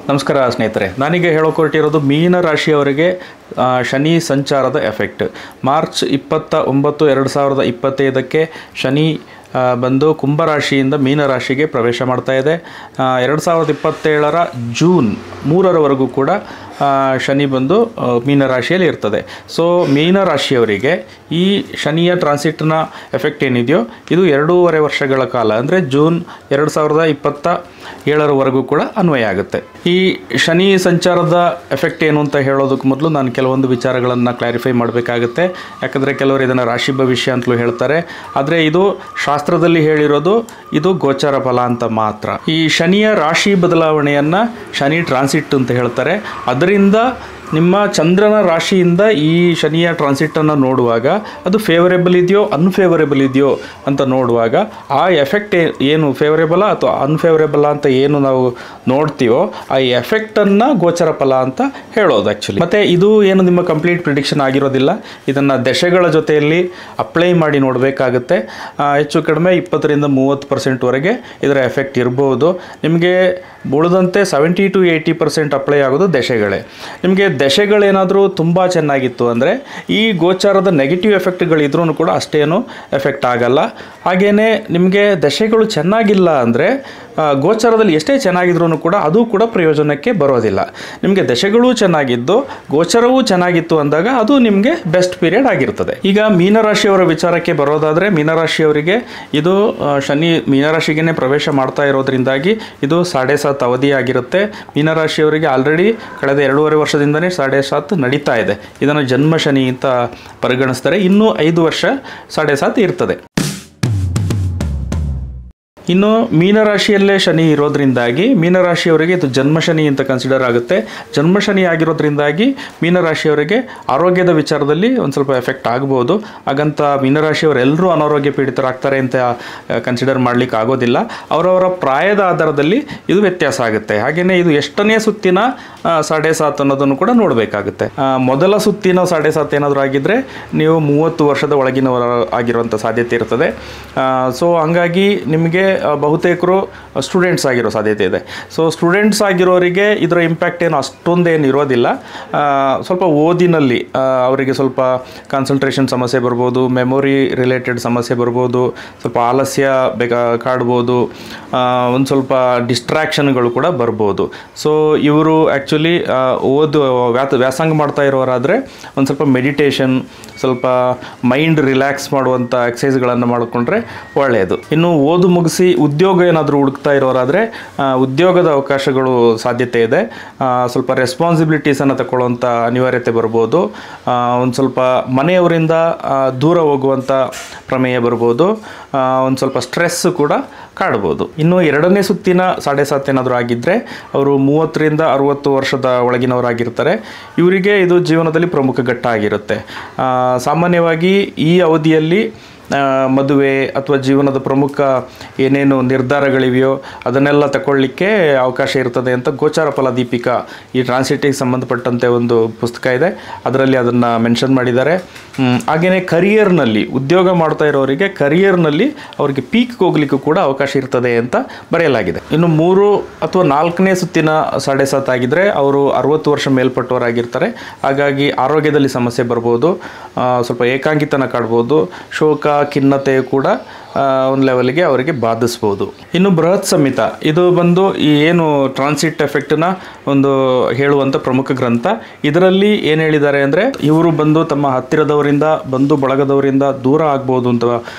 ನಮಸ್ಕಾರ ಸ್ನೇಹಿತರೆ, ನಾನೀಗ ಹೇಳೋಕೊಟ್ಟಿರೋದು ಮೀನ ರಾಶಿಯವರಿಗೆ ಶನಿ ಸಂಚಾರದ ಎಫೆಕ್ಟ್. ಮಾರ್ಚ್ 29, 2025ಕ್ಕೆ ಶನಿ ಬಂದು ಕುಂಭರಾಶಿಯಿಂದ ಮೀನರಾಶಿಗೆ ಪ್ರವೇಶ ಮಾಡ್ತಾ ಇದೆ. 2027 ಜೂನ್ 3ರವರೆಗೂ ಕೂಡ ಶನಿ ಬಂದು ಮೀನರಾಶಿಯಲ್ಲಿ ಇರ್ತದೆ. ಸೊ ಮೀನರಾಶಿಯವರಿಗೆ ಈ ಶನಿಯ ಟ್ರಾನ್ಸಿಟ್ನ ಎಫೆಕ್ಟ್ ಏನಿದೆಯೋ ಇದು 2.5 ವರ್ಷಗಳ ಕಾಲ, ಅಂದರೆ ಜೂನ್ 2027ವರೆಗೂ ಕೂಡ ಅನ್ವಯ ಆಗುತ್ತೆ. ಈ ಶನಿ ಸಂಚಾರದ ಎಫೆಕ್ಟ್ ಏನು ಅಂತ ಹೇಳೋದಕ್ಕೆ ಮೊದಲು ನಾನು ಕೆಲವೊಂದು ವಿಚಾರಗಳನ್ನು ಕ್ಲಾರಿಫೈ ಮಾಡಬೇಕಾಗುತ್ತೆ. ಯಾಕಂದರೆ ಕೆಲವರು ಇದನ್ನು ರಾಶಿ ಭವಿಷ್ಯ ಅಂತಲೂ ಹೇಳ್ತಾರೆ, ಆದರೆ ಇದು ಶಾಸ್ತ್ರದಲ್ಲಿ ಹೇಳಿರೋದು ಇದು ಗೋಚಾರ ಫಲ ಅಂತ ಮಾತ್ರ. ಈ ಶನಿಯ ರಾಶಿ ಬದಲಾವಣೆಯನ್ನು ಶನಿ ಟ್ರಾನ್ಸಿಟ್ ಅಂತ ಹೇಳ್ತಾರೆ. ಅದರಿಂದ ನಿಮ್ಮ ಚಂದ್ರನ ರಾಶಿಯಿಂದ ಈ ಶನಿಯ ಟ್ರಾನ್ಸಿಟನ್ನು ನೋಡುವಾಗ ಅದು ಫೇವರೇಬಲ್ ಇದೆಯೋ ಅನ್ಫೇವರೇಬಲ್ ಇದೆಯೋ ಅಂತ ನೋಡುವಾಗ ಆ ಎಫೆಕ್ಟ್ ಏನು ಫೇವರೇಬಲಾ ಅಥವಾ ಅನ್ಫೇವರೇಬಲಾ ಅಂತ ಏನು ನಾವು ನೋಡ್ತೀವೋ ಆ ಎಫೆಕ್ಟನ್ನು ಗೋಚರ ಫಲ ಅಂತ ಹೇಳೋದು ಆ್ಯಕ್ಚುಲಿ. ಮತ್ತು ಇದು ಏನು ನಿಮ್ಮ ಕಂಪ್ಲೀಟ್ ಪ್ರಿಡಿಕ್ಷನ್ ಆಗಿರೋದಿಲ್ಲ, ಇದನ್ನು ದಶೆಗಳ ಜೊತೆಯಲ್ಲಿ ಅಪ್ಲೈ ಮಾಡಿ ನೋಡಬೇಕಾಗುತ್ತೆ. ಹೆಚ್ಚು ಕಡಿಮೆ 20-30% ಇದರ ಎಫೆಕ್ಟ್ ಇರ್ಬೋದು. ನಿಮಗೆ ಉಳಿದಂತೆ 70-80% ಅಪ್ಲೈ ಆಗೋದು ದಶೆಗಳೇ. ನಿಮಗೆ ದಶೆಗಳೇನಾದರೂ ತುಂಬ ಚೆನ್ನಾಗಿತ್ತು ಅಂದರೆ ಈ ಗೋಚಾರದ ನೆಗೆಟಿವ್ ಎಫೆಕ್ಟ್ಗಳಿದ್ರೂ ಕೂಡ ಅಷ್ಟೇನು ಎಫೆಕ್ಟ್ ಆಗಲ್ಲ. ಹಾಗೆಯೇ ನಿಮಗೆ ದಶೆಗಳು ಚೆನ್ನಾಗಿಲ್ಲ ಅಂದರೆ ಗೋಚಾರದಲ್ಲಿ ಎಷ್ಟೇ ಚೆನ್ನಾಗಿದ್ರೂ ಕೂಡ ಅದು ಕೂಡ ಪ್ರಯೋಜನಕ್ಕೆ ಬರೋದಿಲ್ಲ. ನಿಮಗೆ ದಶೆಗಳೂ ಚೆನ್ನಾಗಿದ್ದು ಗೋಚರವೂ ಚೆನ್ನಾಗಿತ್ತು ಅಂದಾಗ ಅದು ನಿಮಗೆ ಬೆಸ್ಟ್ ಪೀರಿಯಡ್ ಆಗಿರ್ತದೆ. ಈಗ ಮೀನರಾಶಿಯವರ ವಿಚಾರಕ್ಕೆ ಬರೋದಾದರೆ, ಮೀನರಾಶಿಯವರಿಗೆ ಇದು ಶನಿ ಮೀನರಾಶಿಗೆ ಪ್ರವೇಶ ಮಾಡ್ತಾ ಇರೋದ್ರಿಂದಾಗಿ ಇದು 7.5 ಅವಧಿಯಾಗಿರುತ್ತೆ. ಮೀನರಾಶಿಯವರಿಗೆ ಆಲ್ರೆಡಿ ಕಳೆದ 2.5 ವರ್ಷದಿಂದನೇ 7.5 ನಡೀತಾ ಇದೆ. ಇದನ್ನು ಜನ್ಮ ಶನಿ ಅಂತ ಪರಿಗಣಿಸ್ತಾರೆ. ಇನ್ನೂ 5 ವರ್ಷ 7.5 ಇರ್ತದೆ. ಇನ್ನು ಮೀನರಾಶಿಯಲ್ಲೇ ಶನಿ ಇರೋದ್ರಿಂದಾಗಿ ಮೀನರಾಶಿಯವರಿಗೆ ಇದು ಜನ್ಮಶನಿ ಅಂತ ಕನ್ಸಿಡರ್ ಆಗುತ್ತೆ. ಜನ್ಮಶನಿ ಆಗಿರೋದ್ರಿಂದಾಗಿ ಮೀನರಾಶಿಯವರಿಗೆ ಆರೋಗ್ಯದ ವಿಚಾರದಲ್ಲಿ ಒಂದು ಸ್ವಲ್ಪ ಎಫೆಕ್ಟ್ ಆಗ್ಬೋದು. ಹಾಗಂತ ಮೀನರಾಶಿಯವರೆಲ್ಲರೂ ಅನಾರೋಗ್ಯ ಪೀಡಿತರಾಗ್ತಾರೆ ಅಂತ ಕನ್ಸಿಡರ್ ಮಾಡಲಿಕ್ಕೆ ಆಗೋದಿಲ್ಲ. ಅವರವರ ಪ್ರಾಯದ ಆಧಾರದಲ್ಲಿ ಇದು ವ್ಯತ್ಯಾಸ ಆಗುತ್ತೆ. ಹಾಗೆಯೇ ಇದು ಎಷ್ಟನೇ ಸುತ್ತಿನ 7.5 ಅನ್ನೋದನ್ನು ಕೂಡ ನೋಡಬೇಕಾಗುತ್ತೆ. ಮೊದಲ ಸುತ್ತಿನ 7.5 ಏನಾದರೂ ಆಗಿದ್ದರೆ ನೀವು 30 ವರ್ಷದ ಒಳಗಿನವರ ಆಗಿರುವಂಥ ಸಾಧ್ಯತೆ ಇರ್ತದೆ. ಸೊ ಹಂಗಾಗಿ ನಿಮಗೆ ಬಹುತೇಕರು ಸ್ಟೂಡೆಂಟ್ಸ್ ಆಗಿರೋ ಸಾಧ್ಯತೆ ಇದೆ. ಸೊ ಸ್ಟೂಡೆಂಟ್ಸ್ ಆಗಿರೋರಿಗೆ ಇದರ ಇಂಪ್ಯಾಕ್ಟ್ ಏನು ಅಷ್ಟೊಂದೇನು ಇರೋದಿಲ್ಲ. ಸ್ವಲ್ಪ ಓದಿನಲ್ಲಿ ಅವರಿಗೆ ಸ್ವಲ್ಪ ಕಾನ್ಸಂಟ್ರೇಷನ್ ಸಮಸ್ಯೆ ಬರ್ಬೋದು, ಮೆಮೊರಿ ರಿಲೇಟೆಡ್ ಸಮಸ್ಯೆ ಬರ್ಬೋದು, ಸ್ವಲ್ಪ ಆಲಸ್ಯ ಕಾಡ್ಬೋದು, ಒಂದು ಸ್ವಲ್ಪ ಡಿಸ್ಟ್ರ್ಯಾಕ್ಷನ್ಗಳು ಕೂಡ ಬರ್ಬೋದು. ಸೊ ಇವರು ಆ್ಯಕ್ಚುಲಿ ವ್ಯಾಸಂಗ ಮಾಡ್ತಾ ಇರೋರಾದರೆ ಒಂದು ಸ್ವಲ್ಪ ಮೆಡಿಟೇಷನ್, ಸ್ವಲ್ಪ ಮೈಂಡ್ ರಿಲ್ಯಾಕ್ಸ್ ಮಾಡುವಂಥ ಎಕ್ಸಸೈಸ್ಗಳನ್ನು ಮಾಡಿಕೊಂಡ್ರೆ ಒಳ್ಳೆಯದು. ಇನ್ನು ಓದು ಮುಗಿಸಿ ಉದ್ಯೋಗ ಏನಾದರೂ ಹುಡುಕ್ತಾ ಇರೋರಾದರೆ ಉದ್ಯೋಗದ ಅವಕಾಶಗಳು ಸಾಧ್ಯತೆ ಇದೆ. ಸ್ವಲ್ಪ ರೆಸ್ಪಾನ್ಸಿಬಿಲಿಟೀಸನ್ನು ತಗೊಳ್ಳುವಂಥ ಅನಿವಾರ್ಯತೆ ಬರ್ಬೋದು. ಒಂದು ಸ್ವಲ್ಪ ಮನೆಯವರಿಂದ ದೂರ ಹೋಗುವಂಥ ಪ್ರಮೇಯ ಬರ್ಬೋದು. ಒಂದು ಸ್ವಲ್ಪ ಸ್ಟ್ರೆಸ್ ಕೂಡ ಕಾಡ್ಬೋದು. ಇನ್ನು 2ನೇ ಸುತ್ತಿನ 7.5 ಏನಾದರೂ ಆಗಿದ್ದರೆ ಅವರು 30-60 ವರ್ಷದ ಒಳಗಿನವರಾಗಿರ್ತಾರೆ. ಇವರಿಗೆ ಇದು ಜೀವನದಲ್ಲಿ ಪ್ರಮುಖ ಘಟ್ಟ ಆಗಿರುತ್ತೆ. ಸಾಮಾನ್ಯವಾಗಿ ಈ ಅವಧಿಯಲ್ಲಿ ಮದುವೆ ಅಥವಾ ಜೀವನದ ಪ್ರಮುಖ ಏನೇನು ನಿರ್ಧಾರಗಳಿವೆಯೋ ಅದನ್ನೆಲ್ಲ ತಗೊಳ್ಳಿಕ್ಕೆ ಅವಕಾಶ ಇರ್ತದೆ ಅಂತ ಗೋಚಾರ ಫಲ ದೀಪಿಕಾ ಈ ಟ್ರಾನ್ಸಿಟಿಗೆ ಸಂಬಂಧಪಟ್ಟಂತೆ ಒಂದು ಪುಸ್ತಕ ಇದೆ, ಅದರಲ್ಲಿ ಅದನ್ನು ಮೆನ್ಷನ್ ಮಾಡಿದ್ದಾರೆ. ಹಾಗೆಯೇ ಕರಿಯರ್ನಲ್ಲಿ ಉದ್ಯೋಗ ಮಾಡ್ತಾ ಇರೋರಿಗೆ ಕರಿಯರ್ನಲ್ಲಿ ಅವರಿಗೆ ಪೀಕ್ಗೆ ಹೋಗ್ಲಿಕ್ಕೂ ಕೂಡ ಅವಕಾಶ ಇರ್ತದೆ ಅಂತ ಬರೆಯಲಾಗಿದೆ. ಇನ್ನು 3 ಅಥವಾ 4ನೇ ಸುತ್ತಿನ 7.5 ಆಗಿದ್ದರೆ ಅವರು 60 ವರ್ಷ ಮೇಲ್ಪಟ್ಟವರಾಗಿರ್ತಾರೆ. ಹಾಗಾಗಿ ಆರೋಗ್ಯದಲ್ಲಿ ಸಮಸ್ಯೆ ಬರ್ಬೋದು, ಸ್ವಲ್ಪ ಏಕಾಂಗಿತನ ಕಾಡ್ಬೋದು, ಶೋಕ ಖಿನ್ನತೆ ಕೂಡ ಒಂದು ಲೆವೆಲ್ಗೆ ಅವರಿಗೆ ಬಾಧಿಸ್ಬೋದು. ಇನ್ನು ಬೃಹತ್ ಸಂಹಿತ ಇದು ಬಂದು ಈ ಏನು ಟ್ರಾನ್ಸಿಟ್ ಎಫೆಕ್ಟನ್ನ ಒಂದು ಹೇಳುವಂಥ ಪ್ರಮುಖ ಗ್ರಂಥ. ಇದರಲ್ಲಿ ಏನು ಹೇಳಿದ್ದಾರೆ ಅಂದರೆ ಇವರು ಬಂದು ತಮ್ಮ ಹತ್ತಿರದವರಿಂದ ಬಂಧು ಬಳಗದವರಿಂದ ದೂರ ಆಗ್ಬೋದು ಅಂತ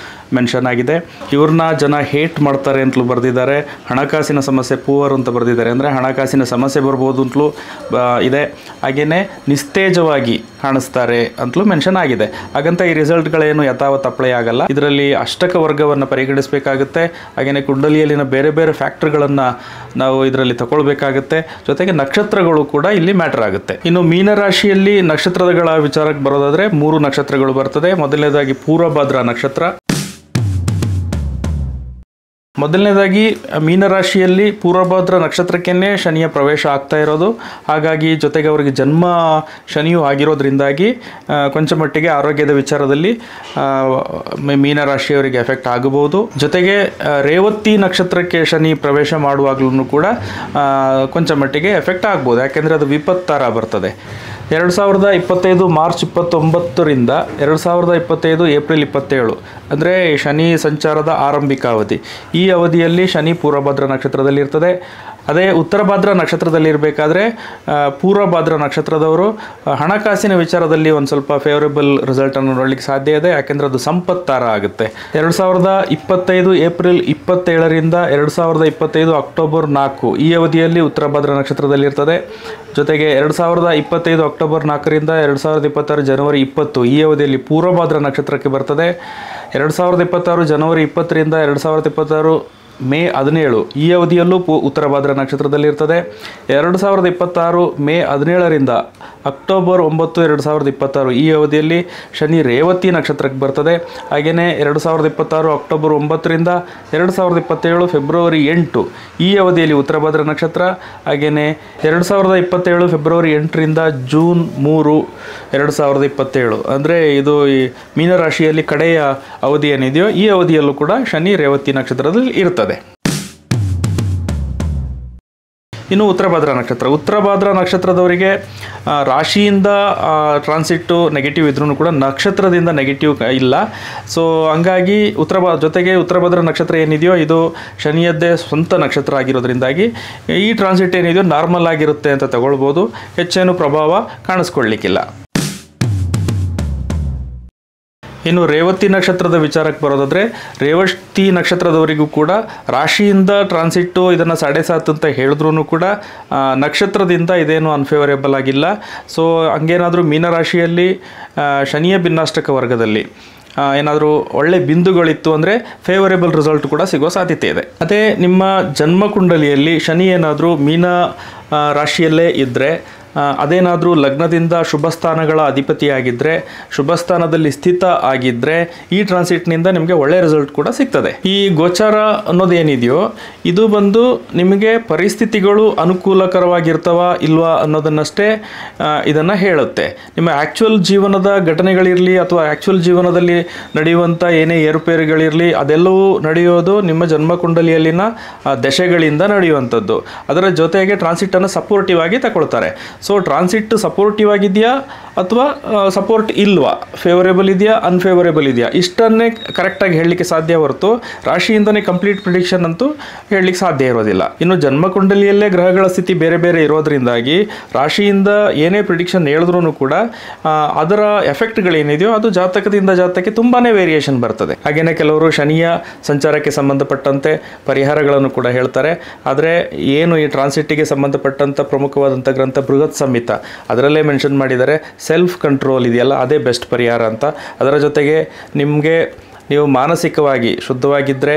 ಮೆನ್ಷನ್ ಆಗಿದೆ. ಇವ್ರನ್ನ ಜನ ಹೇಟ್ ಮಾಡ್ತಾರೆ ಅಂತಲೂ ಬರೆದಿದ್ದಾರೆ. ಹಣಕಾಸಿನ ಸಮಸ್ಯೆ ಪೂವರ್ ಅಂತ ಬರೆದಿದ್ದಾರೆ, ಅಂದರೆ ಹಣಕಾಸಿನ ಸಮಸ್ಯೆ ಬರ್ಬೋದು ಅಂತಲೂ ಇದೆ. ಹಾಗೆಯೇ ನಿಸ್ತೇಜವಾಗಿ ಕಾಣಿಸ್ತಾರೆ ಅಂತಲೂ ಮೆನ್ಷನ್ ಆಗಿದೆ. ಹಾಗಂತ ಈ ರಿಸಲ್ಟ್ಗಳೇನು ಯಥಾವತ್ ಅಪ್ಲೈ ಆಗಲ್ಲ. ಇದರಲ್ಲಿ ಅಷ್ಟಕ ವರ್ಗವನ್ನು ಪರಿಗಣಿಸಬೇಕಾಗುತ್ತೆ. ಹಾಗೆಯೇ ಕುಂಡಲಿಯಲ್ಲಿನ ಬೇರೆ ಬೇರೆ ಫ್ಯಾಕ್ಟರ್ಗಳನ್ನು ನಾವು ಇದರಲ್ಲಿ ತಗೊಳ್ಬೇಕಾಗುತ್ತೆ. ಜೊತೆಗೆ ನಕ್ಷತ್ರಗಳು ಕೂಡ ಇಲ್ಲಿ ಮ್ಯಾಟರ್ ಆಗುತ್ತೆ. ಇನ್ನು ಮೀನರಾಶಿಯಲ್ಲಿ ನಕ್ಷತ್ರಗಳ ವಿಚಾರಕ್ಕೆ ಬರೋದಾದರೆ 3 ನಕ್ಷತ್ರಗಳು ಬರ್ತದೆ. ಮೊದಲನೇದಾಗಿ ಪೂರ್ವಭಾದ್ರ ನಕ್ಷತ್ರ, ಮೊದಲನೇದಾಗಿ ಮೀನರಾಶಿಯಲ್ಲಿ ಪೂರ್ವಭದ್ರ ನಕ್ಷತ್ರಕ್ಕೇ ಶನಿಯ ಪ್ರವೇಶ ಆಗ್ತಾ ಇರೋದು. ಹಾಗಾಗಿ ಜೊತೆಗೆ ಅವರಿಗೆ ಜನ್ಮ ಶನಿಯೂ ಆಗಿರೋದ್ರಿಂದಾಗಿ ಕೊಂಚ ಮಟ್ಟಿಗೆ ಆರೋಗ್ಯದ ವಿಚಾರದಲ್ಲಿ ಮೀನರಾಶಿಯವರಿಗೆ ಎಫೆಕ್ಟ್ ಆಗಬಹುದು. ಜೊತೆಗೆ ರೇವತಿ ನಕ್ಷತ್ರಕ್ಕೆ ಶನಿ ಪ್ರವೇಶ ಮಾಡುವಾಗಲೂ ಕೂಡ ಕೊಂಚ ಮಟ್ಟಿಗೆ ಎಫೆಕ್ಟ್ ಆಗ್ಬೋದು. ಯಾಕೆಂದರೆ ಅದು ವಿಪತ್ತರ ಬರ್ತದೆ. 2025 ಮಾರ್ಚ್ 29ರಿಂದ 2025 ಏಪ್ರಿಲ್ 27 ಅಂದರೆ ಶನಿ ಸಂಚಾರದ ಆರಂಭಿಕ ಅವಧಿ. ಈ ಅವಧಿಯಲ್ಲಿ ಶನಿ ಪೂರ್ವಭದ್ರ ನಕ್ಷತ್ರದಲ್ಲಿ ಇರ್ತದೆ. ಅದೇ ಉತ್ತರ ಭಾದ್ರ ನಕ್ಷತ್ರದಲ್ಲಿ ಇರಬೇಕಾದ್ರೆ ಪೂರ್ವಭದ್ರ ನಕ್ಷತ್ರದವರು ಹಣಕಾಸಿನ ವಿಚಾರದಲ್ಲಿ ಒಂದು ಸ್ವಲ್ಪ ಫೇವರೇಬಲ್ ರಿಸಲ್ಟನ್ನು ನೋಡಲಿಕ್ಕೆ ಸಾಧ್ಯ ಇದೆ. ಯಾಕೆಂದರೆ ಅದು ಸಂಪತ್ತಾರ ಆಗುತ್ತೆ. 2025 ಏಪ್ರಿಲ್ 27ರಿಂದ 2025 ಅಕ್ಟೋಬರ್ 4 ಈ ಅವಧಿಯಲ್ಲಿ ಉತ್ತರ ಭಾದ್ರ ನಕ್ಷತ್ರದಲ್ಲಿ ಇರ್ತದೆ. ಜೊತೆಗೆ 2025 ಅಕ್ಟೋಬರ್ 4ರಿಂದ 2026 ಜನವರಿ 20 ಈ ಅವಧಿಯಲ್ಲಿ ಪೂರ್ವಭಾದ್ರ ನಕ್ಷತ್ರಕ್ಕೆ ಬರ್ತದೆ. 2026 ಜನವರಿ 20ರಿಂದ 2026 ಮೇ 17 ಈ ಅವಧಿಯಲ್ಲೂ ಉತ್ತರ ಭಾದ್ರ ನಕ್ಷತ್ರದಲ್ಲಿ ಇರ್ತದೆ. 2026 ಮೇ 17ರಿಂದ ಅಕ್ಟೋಬರ್ 9 2026 ಈ ಅವಧಿಯಲ್ಲಿ ಶನಿ ರೇವತಿ ನಕ್ಷತ್ರಕ್ಕೆ ಬರ್ತದೆ. ಹಾಗೆಯೇ 2026 ಅಕ್ಟೋಬರ್ 9ರಿಂದ 2027 ಫೆಬ್ರವರಿ 8 ಈ ಅವಧಿಯಲ್ಲಿ ಉತ್ತರ ಭಾದ್ರ ನಕ್ಷತ್ರ. ಹಾಗೆಯೇ 2027 ಫೆಬ್ರವರಿ 8ರಿಂದ ಜೂನ್ 3 2027 ಅಂದರೆ ಇದು ಈ ಮೀನರಾಶಿಯಲ್ಲಿ ಕಡೆಯ ಅವಧಿ ಏನಿದೆಯೋ ಈ ಅವಧಿಯಲ್ಲೂ ಕೂಡ ಶನಿ ರೇವತಿ ನಕ್ಷತ್ರದಲ್ಲಿ ಇರ್ತದೆ. ಇನ್ನು ಉತ್ತರ ಭಾದ್ರ ನಕ್ಷತ್ರದವರಿಗೆ ರಾಶಿಯಿಂದ ಟ್ರಾನ್ಸಿಟ್ಟು ನೆಗೆಟಿವ್ ಇದ್ರೂ ಕೂಡ ನಕ್ಷತ್ರದಿಂದ ನೆಗೆಟಿವ್ ಇಲ್ಲ. ಸೊ ಹಂಗಾಗಿ ಜೊತೆಗೆ ಉತ್ತರ ಭಾದ್ರ ನಕ್ಷತ್ರ ಏನಿದೆಯೋ ಇದು ಶನಿಯದ್ದೇ ಸ್ವಂತ ನಕ್ಷತ್ರ ಆಗಿರೋದ್ರಿಂದಾಗಿ ಈ ಟ್ರಾನ್ಸಿಟ್ ಏನಿದೆಯೋ ನಾರ್ಮಲ್ ಆಗಿರುತ್ತೆ ಅಂತ ತಗೊಳ್ಬೋದು. ಹೆಚ್ಚೇನು ಪ್ರಭಾವ ಕಾಣಿಸ್ಕೊಳ್ಳಿಕ್ಕಿಲ್ಲ. ಇನ್ನು ರೇವತಿ ನಕ್ಷತ್ರದ ವಿಚಾರಕ್ಕೆ ಬರೋದಾದರೆ ರೇವತಿ ನಕ್ಷತ್ರದವರಿಗೂ ಕೂಡ ರಾಶಿಯಿಂದ ಟ್ರಾನ್ಸಿಟ್ಟು ಇದನ್ನು 7.5 ಅಂತ ಹೇಳಿದ್ರೂ ಕೂಡ ನಕ್ಷತ್ರದಿಂದ ಇದೇನು ಅನ್ಫೇವರೇಬಲ್ ಆಗಿಲ್ಲ. ಸೊ ಹಂಗೇನಾದರೂ ಮೀನರಾಶಿಯಲ್ಲಿ ಶನಿಯ ಭಿನ್ನಾಷ್ಟಕ ವರ್ಗದಲ್ಲಿ ಏನಾದರೂ ಒಳ್ಳೆ ಬಿಂದುಗಳಿತ್ತು ಅಂದರೆ ಫೇವರೇಬಲ್ ರಿಸಲ್ಟ್ ಕೂಡ ಸಿಗೋ ಸಾಧ್ಯತೆ ಇದೆ. ಅದೇ ನಿಮ್ಮ ಜನ್ಮಕುಂಡಲಿಯಲ್ಲಿ ಶನಿ ಏನಾದರೂ ಮೀನ ರಾಶಿಯಲ್ಲೇ ಇದ್ದರೆ, ಅದೇನಾದರೂ ಲಗ್ನದಿಂದ ಶುಭ ಸ್ಥಾನಗಳ ಅಧಿಪತಿಯಾಗಿದ್ದರೆ, ಶುಭ ಸ್ಥಾನದಲ್ಲಿ ಸ್ಥಿತ ಆಗಿದ್ದರೆ ಈ ಟ್ರಾನ್ಸಿಟ್ನಿಂದ ನಿಮಗೆ ಒಳ್ಳೆಯ ರಿಸಲ್ಟ್ ಕೂಡ ಸಿಗ್ತದೆ. ಈ ಗೋಚಾರ ಅನ್ನೋದೇನಿದೆಯೋ ಇದು ಬಂದು ನಿಮಗೆ ಪರಿಸ್ಥಿತಿಗಳು ಅನುಕೂಲಕರವಾಗಿರ್ತವ ಇಲ್ವಾ ಅನ್ನೋದನ್ನಷ್ಟೇ ಇದನ್ನು ಹೇಳುತ್ತೆ. ನಿಮ್ಮ ಆ್ಯಕ್ಚುಯಲ್ ಜೀವನದ ಘಟನೆಗಳಿರಲಿ ಅಥವಾ ಆ್ಯಕ್ಚುಯಲ್ ಜೀವನದಲ್ಲಿ ನಡೆಯುವಂಥ ಏನೇ ಏರುಪೇರುಗಳಿರಲಿ ಅದೆಲ್ಲವೂ ನಡೆಯೋದು ನಿಮ್ಮ ಜನ್ಮಕುಂಡಲಿಯಲ್ಲಿನ ದಶೆಗಳಿಂದ ನಡೆಯುವಂಥದ್ದು. ಅದರ ಜೊತೆಗೆ ಟ್ರಾನ್ಸಿಟನ್ನು ಸಪೋರ್ಟಿವ್ ಆಗಿ ತಗೊಳ್ತಾರೆ. ಸೊ ಟ್ರಾನ್ಸಿಟ್ ಸಪೋರ್ಟಿವ್ ಆಗಿದೆಯಾ ಅಥವಾ ಸಪೋರ್ಟ್ ಇಲ್ವಾ, ಫೇವರೇಬಲ್ ಇದೆಯಾ ಅನ್ಫೇವರೇಬಲ್ ಇದೆಯಾ ಇಷ್ಟನ್ನೇ ಕರೆಕ್ಟಾಗಿ ಹೇಳಲಿಕ್ಕೆ ಸಾಧ್ಯ ಹೊರತು ರಾಶಿಯಿಂದನೇ ಕಂಪ್ಲೀಟ್ ಪ್ರಿಡಿಕ್ಷನ್ ಅಂತೂ ಹೇಳಲಿಕ್ಕೆ ಸಾಧ್ಯ ಇರೋದಿಲ್ಲ. ಇನ್ನು ಜನ್ಮಕುಂಡಲಿಯಲ್ಲೇ ಗ್ರಹಗಳ ಸ್ಥಿತಿ ಬೇರೆ ಬೇರೆ ಇರೋದ್ರಿಂದಾಗಿ ರಾಶಿಯಿಂದ ಏನೇ ಪ್ರಿಡಿಕ್ಷನ್ ಹೇಳಿದ್ರೂ ಕೂಡ ಅದರ ಎಫೆಕ್ಟ್ಗಳೇನಿದೆಯೋ ಅದು ಜಾತಕದಿಂದ ಜಾತಕಕ್ಕೆ ತುಂಬಾ ವೇರಿಯೇಷನ್ ಬರ್ತದೆ. ಹಾಗೆಯೇ ಕೆಲವರು ಶನಿಯ ಸಂಚಾರಕ್ಕೆ ಸಂಬಂಧಪಟ್ಟಂತೆ ಪರಿಹಾರಗಳನ್ನು ಕೂಡ ಹೇಳ್ತಾರೆ. ಆದರೆ ಏನು ಈ ಟ್ರಾನ್ಸಿಟ್ಟಿಗೆ ಸಂಬಂಧಪಟ್ಟಂಥ ಪ್ರಮುಖವಾದಂಥ ಗ್ರಂಥ ಬೃಹತ್ ಸಂಹಿತ ಅದರಲ್ಲೇ ಮೆನ್ಷನ್ ಮಾಡಿದ್ದಾರೆ ಸೆಲ್ಫ್ ಕಂಟ್ರೋಲ್ ಇದೆಯಲ್ಲ ಅದೇ ಬೆಸ್ಟ್ ಪರಿಹಾರ ಅಂತ. ಅದರ ಜೊತೆಗೆ ನೀವು ಮಾನಸಿಕವಾಗಿ ಶುದ್ಧವಾಗಿದ್ದರೆ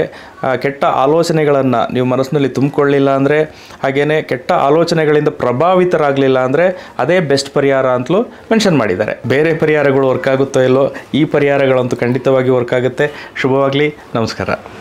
ಕೆಟ್ಟ ಆಲೋಚನೆಗಳನ್ನು ನೀವು ಮನಸ್ಸಿನಲ್ಲಿ ತುಂಬಿಕೊಳ್ಳಿಲ್ಲ ಅಂದರೆ, ಹಾಗೆಯೇ ಕೆಟ್ಟ ಆಲೋಚನೆಗಳಿಂದ ಪ್ರಭಾವಿತರಾಗಲಿಲ್ಲ ಅಂದರೆ ಅದೇ ಬೆಸ್ಟ್ ಪರಿಹಾರ ಅಂತಲೂ ಮೆನ್ಷನ್ ಮಾಡಿದ್ದಾರೆ. ಬೇರೆ ಪರಿಹಾರಗಳು ವರ್ಕ್ ಆಗುತ್ತೋ ಇಲ್ಲೋ ಈ ಪರಿಹಾರಗಳಂತೂ ಖಂಡಿತವಾಗಿ ವರ್ಕ್ ಆಗುತ್ತೆ. ಶುಭವಾಗಲಿ. ನಮಸ್ಕಾರ.